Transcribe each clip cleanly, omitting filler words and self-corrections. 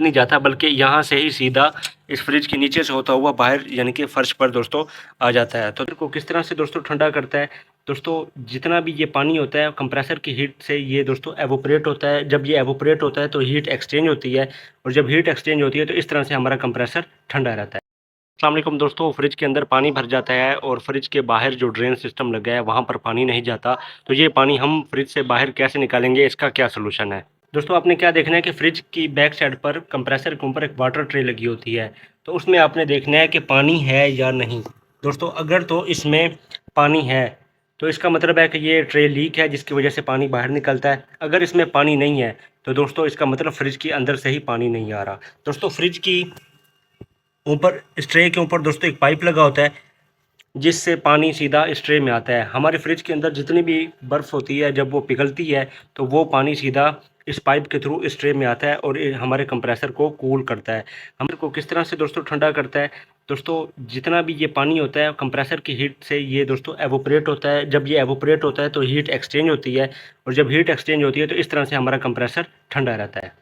नहीं जाता, बल्कि यहाँ से ही सीधा इस फ्रिज के नीचे से होता हुआ बाहर यानी कि फ़र्श पर दोस्तों आ जाता है। तो को किस तरह से दोस्तों ठंडा करता है दोस्तों, जितना भी ये पानी होता है कंप्रेसर की हीट से ये दोस्तों एवोपरेट होता है। जब ये एवोपरेट होता है तो हीट एक्सचेंज होती है, और जब हीट एक्सचेंज होती है तो इस तरह से हमारा कंप्रेसर ठंडा रहता है। अस्सलाम वालेकुम दोस्तों, फ्रिज के अंदर पानी भर जाता है और फ्रिज के बाहर जो ड्रेन सिस्टम लगा है वहाँ पर पानी नहीं जाता, तो ये पानी हम फ्रिज से बाहर कैसे निकालेंगे, इसका क्या सोल्यूशन है। दोस्तों आपने क्या देखना है कि फ्रिज की बैक साइड पर कंप्रेसर के ऊपर एक वाटर ट्रे लगी होती है, तो उसमें आपने देखना है कि पानी है या नहीं। दोस्तों अगर तो इसमें पानी है तो इसका मतलब है कि ये ट्रे लीक है, जिसकी वजह से पानी बाहर निकलता है। अगर इसमें पानी नहीं है तो दोस्तों इसका मतलब फ्रिज के अंदर से ही पानी नहीं आ रहा। दोस्तों फ्रिज की ऊपर इस ट्रे के ऊपर दोस्तों एक पाइप लगा होता है, जिससे पानी सीधा इस ट्रे में आता है। हमारे फ्रिज के अंदर जितनी भी बर्फ़ होती है जब वो पिघलती है तो वो पानी सीधा इस पाइप के थ्रू इस ट्रे में आता है और ये हमारे कंप्रेसर को कूल करता है। हमारे को किस तरह से दोस्तों ठंडा करता है दोस्तों, जितना भी ये पानी होता है कंप्रेसर की हीट से ये दोस्तों एवोपरेट होता है। जब ये एवोपरेट होता है तो हीट एक्सचेंज होती है, और जब हीट एक्सचेंज होती है तो इस तरह से हमारा कंप्रेसर ठंडा रहता है।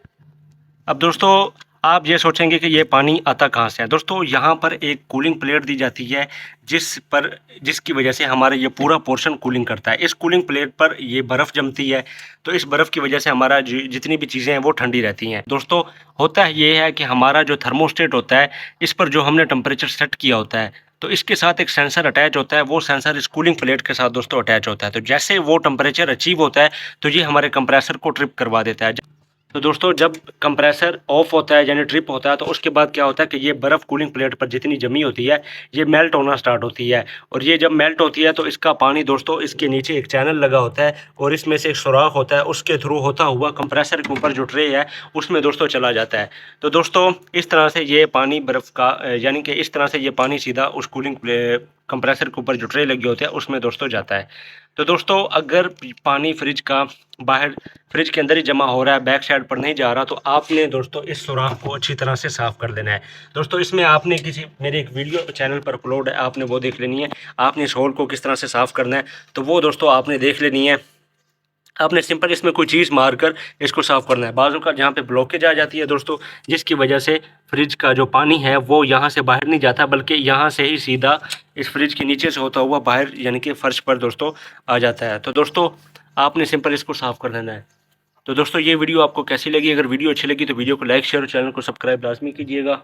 अब दोस्तों आप ये सोचेंगे कि ये पानी आता कहाँ से है। दोस्तों यहाँ पर एक कूलिंग प्लेट दी जाती है, जिसकी वजह से हमारा ये पूरा पोर्शन कूलिंग करता है। इस कूलिंग प्लेट पर ये बर्फ़ जमती है, तो इस बर्फ़ की वजह से हमारा जितनी भी चीज़ें हैं वो ठंडी रहती हैं। दोस्तों होता है ये है कि हमारा जो थर्मोस्टेट होता है, इस पर जो हमने टेम्परेचर सेट किया होता है, तो इसके साथ एक सेंसर अटैच होता है। वो सेंसर इस कूलिंग प्लेट के साथ दोस्तों अटैच होता है। तो जैसे वो टेम्परेचर अचीव होता है तो ये हमारे कंप्रेसर को ट्रिप करवा देता है। तो दोस्तों जब कंप्रेसर ऑफ होता है यानी ट्रिप होता है, तो उसके बाद क्या होता है कि ये बर्फ़ कूलिंग प्लेट पर जितनी जमी होती है ये मेल्ट होना स्टार्ट होती है, और ये जब मेल्ट होती है तो इसका पानी दोस्तों इसके नीचे एक चैनल लगा होता है, और इसमें से एक सुराख होता है, उसके थ्रू होता हुआ कंप्रेसर के ऊपर जो ट्रे है उसमें दोस्तों चला जाता है। तो दोस्तों इस तरह से ये पानी बर्फ़ का यानी कि इस तरह से ये पानी सीधा उस कूलिंग कंप्रेसर के ऊपर जो ट्रे लगे होते हैं उसमें दोस्तों जाता है। तो दोस्तों अगर पानी फ्रिज का बाहर फ्रिज के अंदर ही जमा हो रहा है, बैक साइड पर नहीं जा रहा, तो आपने दोस्तों इस सुराख को अच्छी तरह से साफ़ कर देना है। दोस्तों इसमें आपने किसी मेरे एक वीडियो चैनल पर अपलोड है, आपने वो देख लेनी है। आपने इस होल को किस तरह से साफ़ करना है तो वो दोस्तों आपने देख लेनी है। आपने सिंपल इसमें कोई चीज़ मारकर इसको साफ़ करना है। बाजू का जहाँ पे ब्लॉकेज आ जाती है दोस्तों, जिसकी वजह से फ्रिज का जो पानी है वो यहाँ से बाहर नहीं जाता, बल्कि यहाँ से ही सीधा इस फ्रिज के नीचे से होता हुआ बाहर यानी कि फ़र्श पर दोस्तों आ जाता है। तो दोस्तों आपने सिंपल इसको साफ़ कर लेना है। तो दोस्तों ये वीडियो आपको कैसी लगी? अगर वीडियो अच्छी लगी तो वीडियो को लाइक शेयर और चैनल को सब्सक्राइब लाजमी कीजिएगा।